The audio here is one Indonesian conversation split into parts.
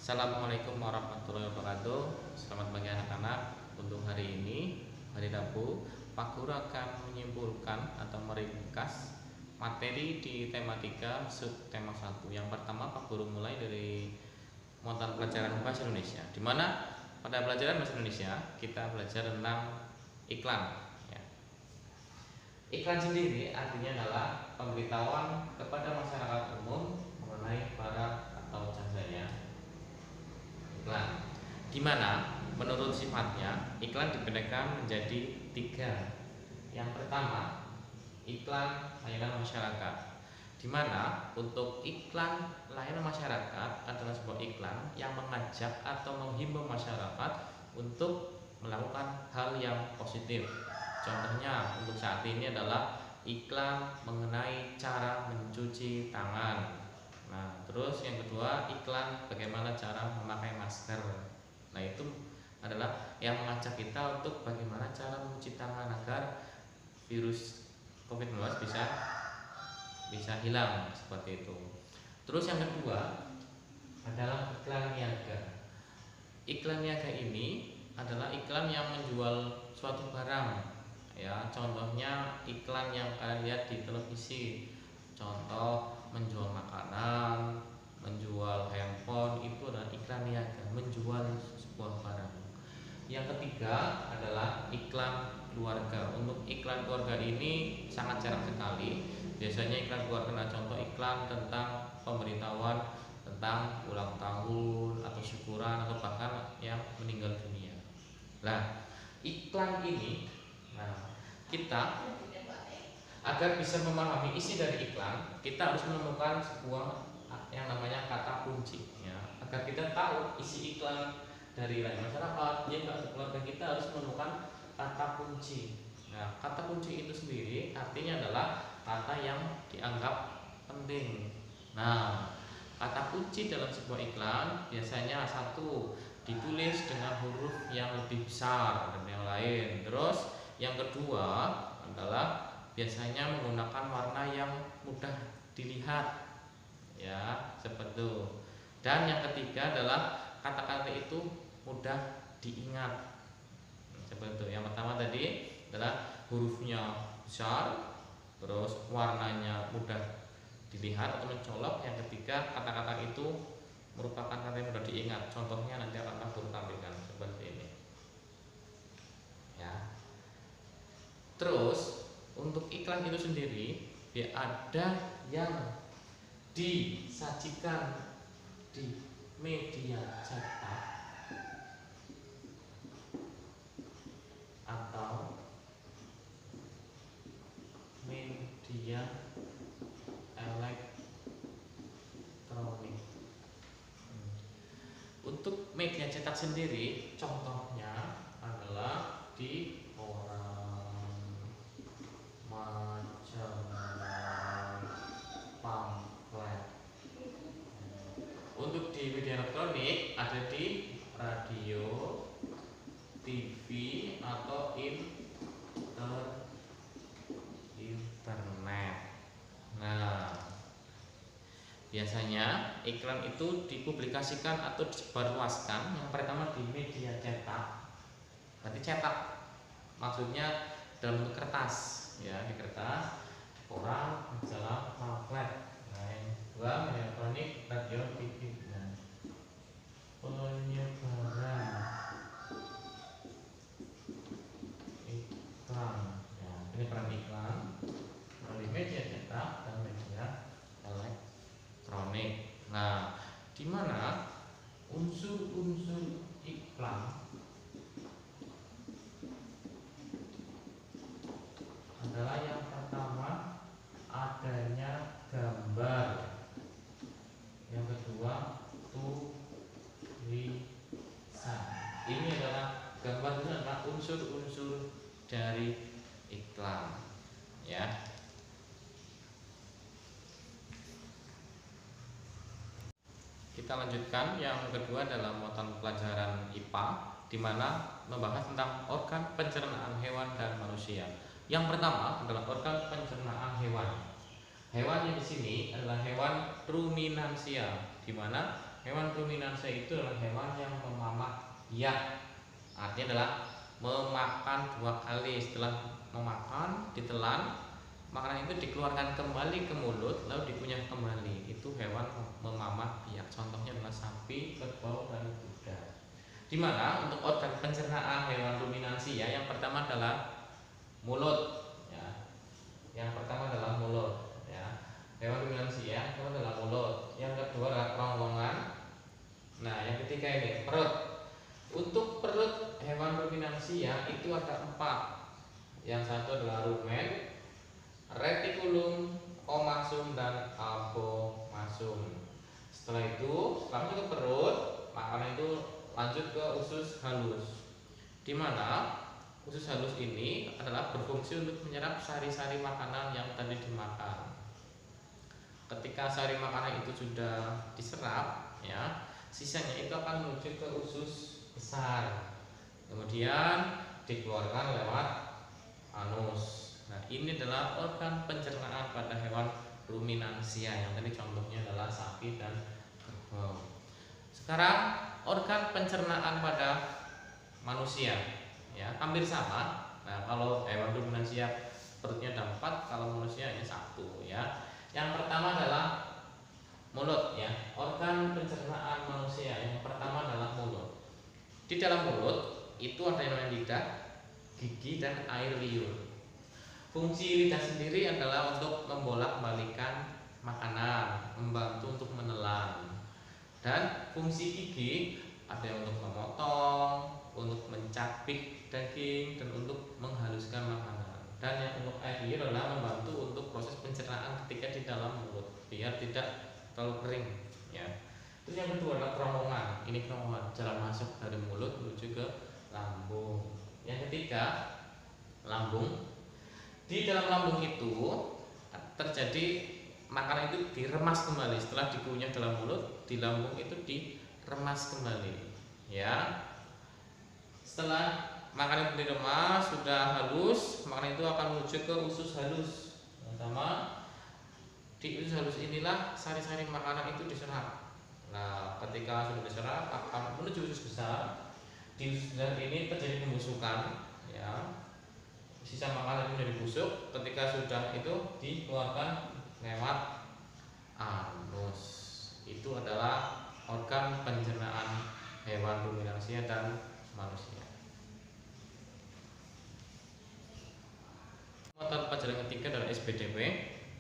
Assalamualaikum warahmatullahi wabarakatuh. Selamat pagi anak-anak. Untuk hari ini, hari Rabu, Pak Guru akan menyimpulkan atau meringkas materi di tema 3 subtema 1. Yang pertama, Pak Guru mulai dari mata pelajaran Bahasa Indonesia, di mana pada pelajaran Bahasa Indonesia kita belajar tentang iklan. Iklan sendiri artinya adalah pemberitahuan kepada masyarakat umum mengenai barang atau jasanya. Iklan, gimana menurut sifatnya iklan dibedakan menjadi 3. Yang pertama, iklan layanan masyarakat, di mana untuk iklan layanan masyarakat adalah sebuah iklan yang mengajak atau menghimbau masyarakat untuk melakukan hal yang positif. Contohnya untuk saat ini adalah iklan mengenai cara mencuci tangan. Nah, terus yang kedua, iklan bagaimana cara memakai masker. Nah, itu adalah yang mengajak kita untuk bagaimana cara mencuci tangan agar virus COVID-19 bisa hilang, seperti itu. Terus yang kedua adalah iklan niaga. Iklan niaga ini adalah iklan yang menjual suatu barang. Ya, contohnya iklan yang kalian lihat di televisi. Contoh menjual makanan, menjual handphone, itu adalah iklan niaga, menjual sebuah barang. Yang ketiga adalah iklan keluarga. Untuk iklan keluarga ini sangat jarang sekali. Biasanya iklan keluarga adalah contoh iklan tentang pemberitahuan tentang ulang tahun atau syukuran atau bahkan yang meninggal dunia. Nah, iklan ini, kita agar bisa memahami isi dari iklan, kita harus menemukan sebuah yang namanya kata kunci, ya. Agar kita tahu isi iklan dari layanan masyarakat, keluarga, kita harus menemukan kata kunci. Nah, kata kunci itu sendiri artinya adalah kata yang dianggap penting. Nah, kata kunci dalam sebuah iklan biasanya satu, ditulis dengan huruf yang lebih besar dan yang lain. Terus yang kedua adalah biasanya menggunakan warna yang mudah dilihat, ya, seperti itu. Dan yang ketiga adalah kata-kata itu mudah diingat, seperti itu. Yang pertama tadi adalah hurufnya besar, terus warnanya mudah dilihat atau mencolok. Yang ketiga, kata-kata itu merupakan kata yang mudah diingat. Contohnya nanti akan Guru tampilkan seperti ini, ya. Terus untuk iklan itu sendiri, ya, ada yang disajikan di media cetak atau media elektronik. Untuk media cetak sendiri, contohnya adalah di majalah, pamflet. Untuk di media elektronik ada di radio, TV atau internet. Nah, biasanya iklan itu dipublikasikan atau disebarluaskan yang pertama di media cetak. Berarti cetak maksudnya dalam bentuk kertas, ya, di kertas, koran, majalah, pamflet. Nah, yang kedua media elektronik, radio, TV. Nah, penyebaran iklan, ya, penyebaran iklan melalui media cetak dan media elektronik. Nah, di mana unsur-unsur iklan adalah yang pertama adanya gambar, yang kedua tulisan. Ini adalah gambar, itu adalah unsur-unsur dari iklan, ya. Kita lanjutkan yang kedua dalam mata pelajaran IPA, di mana membahas tentang organ pencernaan hewan dan manusia. Yang pertama adalah organ pencernaan hewan. Hewan yang di sini adalah hewan ruminansia, di mana hewan ruminansia itu adalah hewan yang memamak biak. Artinya adalah memakan 2 kali. Setelah memakan, ditelan, makanan itu dikeluarkan kembali ke mulut lalu dikunyah kembali. Itu hewan memamak biak. Contohnya adalah sapi, kerbau, dan kuda. Dimana untuk organ pencernaan hewan ruminansia yang pertama adalah mulut, ya. Yang pertama adalah mulut, ya. Hewan ruminansia yang pertama adalah mulut. Yang kedua adalah kerongkongan. Nah, yang ketiga ini perut. Untuk perut hewan ruminansia itu ada 4. Yang satu adalah rumen, retikulum, omasum, dan abomasum. Setelah itu, setelah ke perut, makanan itu lanjut ke usus halus. Di mana usus halus ini adalah berfungsi untuk menyerap sari-sari makanan yang tadi dimakan. Ketika sari makanan itu sudah diserap, ya, sisanya itu akan menuju ke usus besar. Kemudian dikeluarkan lewat anus. Nah, ini adalah organ pencernaan pada hewan ruminansia yang tadi contohnya adalah sapi dan kerbau. Sekarang organ pencernaan pada manusia, ya, hampir sama. Nah, kalau hewan ruminansia perutnya ada 4, kalau manusia hanya 1, ya. Yang pertama adalah mulut, ya. Organ pencernaan manusia yang pertama adalah mulut. Di dalam mulut itu ada yang namanya lidah, gigi, dan air liur. Fungsi lidah sendiri adalah untuk membolak-balikan makanan, membantu untuk menelan. Dan fungsi gigi ada yang untuk memotong, untuk mencapik daging, dan untuk menghaluskan makanan. Dan yang untuk air liur adalah membantu untuk proses pencernaan ketika di dalam mulut biar tidak terlalu kering, ya. Terus yang kedua adalah kerongkongan. Ini kerongkongan, jalan masuk dari mulut menuju ke lambung. Yang ketiga, lambung. Di dalam lambung itu terjadi makanan itu diremas kembali setelah dikunyah dalam mulut, di lambung itu diremas kembali, ya. Setelah makanan itu diremas sudah halus, makanan itu akan menuju ke usus halus. Pertama, di usus halus inilah sari-sari makanan itu diserap. Nah, ketika sudah diserap akan menuju usus besar. Di usus besar ini terjadi pembusukan, ya. Sisa makanan itu menjadi busuk. Ketika sudah itu dikeluarkan lewat anus. Itu adalah organ pencernaan hewan ruminansia dan manusia. Mata pelajaran ketiga adalah SPDP,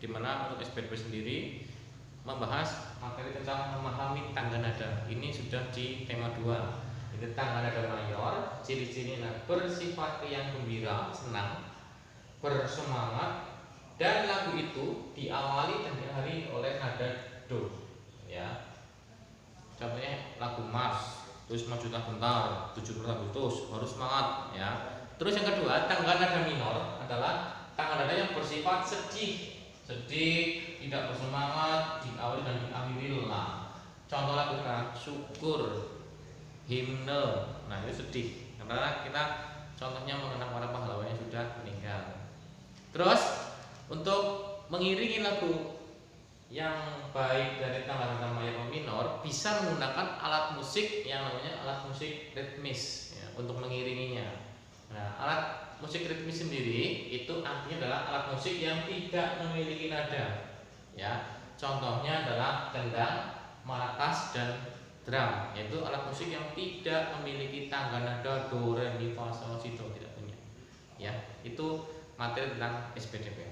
di mana untuk SPDP sendiri membahas materi tentang memahami tangga nada. Ini sudah di tema 2. Itu tangga nada mayor, ciri-cirinya bersifat riang gembira, senang, bersemangat, dan lagu itu diawali dan diakhiri oleh nada do, ya. Contohnya lagu Mars, terus majulah bentar, 17 Agustus, harus semangat, ya. Terus yang kedua, tangga nada minor adalah tangga nada yang bersifat sedih, tidak bersemangat, diawali dan diakhiri lah. Contoh lagu syukur, himne, nah itu sedih karena kita contohnya mengenang para pahlawan yang sudah meninggal. Terus untuk mengiringi lagu yang baik dari tangga nada mayor atau minor bisa menggunakan alat musik yang namanya alat musik ritmis, ya, untuk mengiringinya. Nah, alat musik ritmis sendiri itu artinya adalah alat musik yang tidak memiliki nada, ya. Contohnya adalah gendang, marakas, dan drum, yaitu alat musik yang tidak memiliki tangga nada do, re, mi, fa, sol, si, do, tidak punya, ya. Itu materi tentang SPDP.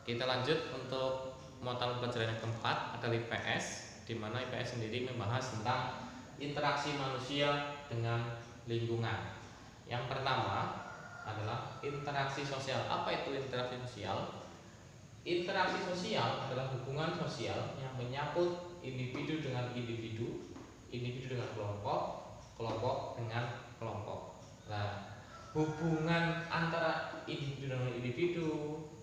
Kita lanjut untuk mata pelajaran yang keempat adalah IPS, di mana IPS sendiri membahas tentang interaksi manusia dengan lingkungan. Yang pertama adalah interaksi sosial. Apa itu interaksi sosial? Interaksi sosial adalah hubungan sosial yang menyangkut individu dengan individu, individu dengan kelompok, kelompok dengan kelompok. Nah, hubungan antara individu dengan individu,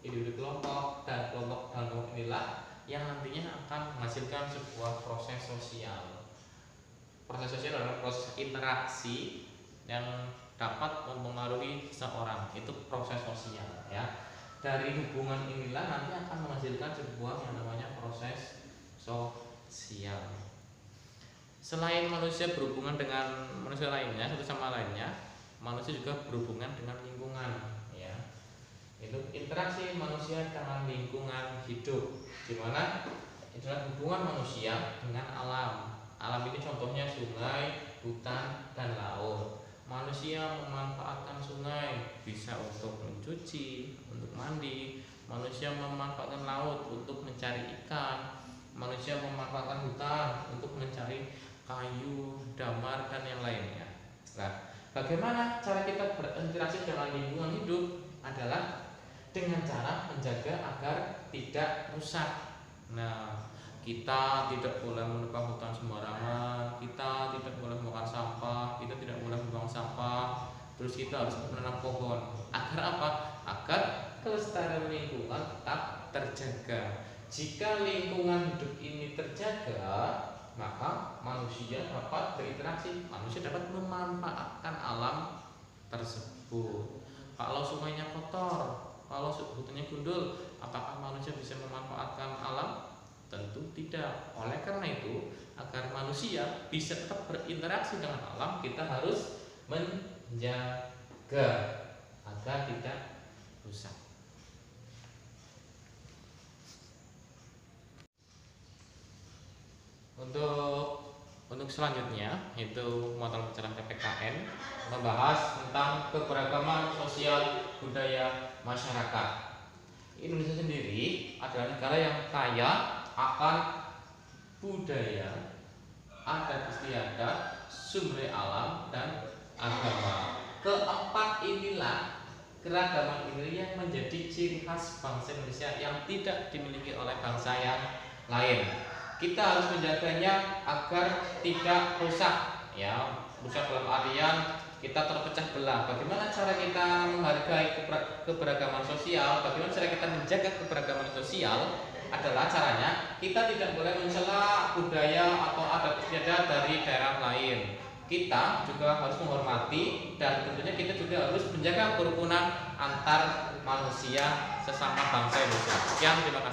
individu kelompok, dan kelompok dengan kelompok inilah yang nantinya akan menghasilkan sebuah proses sosial. Proses sosial adalah proses interaksi yang dapat mempengaruhi seseorang, itu proses sosial, ya. Dari hubungan inilah nanti akan menghasilkan sebuah yang namanya proses sosial. Selain manusia berhubungan dengan manusia lainnya, satu sama lainnya, manusia juga berhubungan dengan lingkungan, ya. Itu interaksi manusia dengan lingkungan hidup, di mana adalah hubungan manusia dengan alam. Alam ini contohnya sungai, hutan, dan laut. Manusia memanfaatkan sungai bisa untuk mencuci, untuk mandi. Manusia memanfaatkan laut untuk mencari ikan. Manusia memanfaatkan hutan untuk mencari kayu, damar, dan yang lainnya. Nah, bagaimana cara kita berinteraksi dengan lingkungan hidup adalah dengan cara menjaga agar tidak rusak. Nah, kita tidak boleh menebang hutan sembarangan, kita tidak boleh membakar sampah, kita tidak boleh membuang sampah. Terus kita harus menanam pohon. Agar apa? Agar kelestarian lingkungan tetap terjaga. Jika lingkungan hidup ini terjaga, maka manusia dapat berinteraksi, manusia dapat memanfaatkan alam tersebut. Kalau sungainya kotor, kalau hutannya gundul, apakah manusia bisa memanfaatkan alam? Tentu tidak. Oleh karena itu, agar manusia bisa tetap berinteraksi dengan alam, kita harus menjaga agar tidak rusak. Untuk selanjutnya, itu mata pelajaran PPKN membahas tentang keberagaman sosial budaya masyarakat. Indonesia sendiri adalah negara yang kaya akan budaya, adat istiadat, sumber alam, dan agama. Keempat inilah, keragaman ini yang menjadi ciri khas bangsa Indonesia yang tidak dimiliki oleh bangsa yang lain. Kita harus menjaganya agar tidak rusak, ya. Rusak dalam artian kita terpecah belah. Bagaimana cara kita menghargai keberagaman sosial? Bagaimana cara kita menjaga keberagaman sosial? Adalah caranya kita tidak boleh mencela budaya atau adat istiadat dari daerah lain. Kita juga harus menghormati dan tentunya kita juga harus menjaga kerukunan antar manusia sesama bangsa Indonesia. Sekian, terima kasih.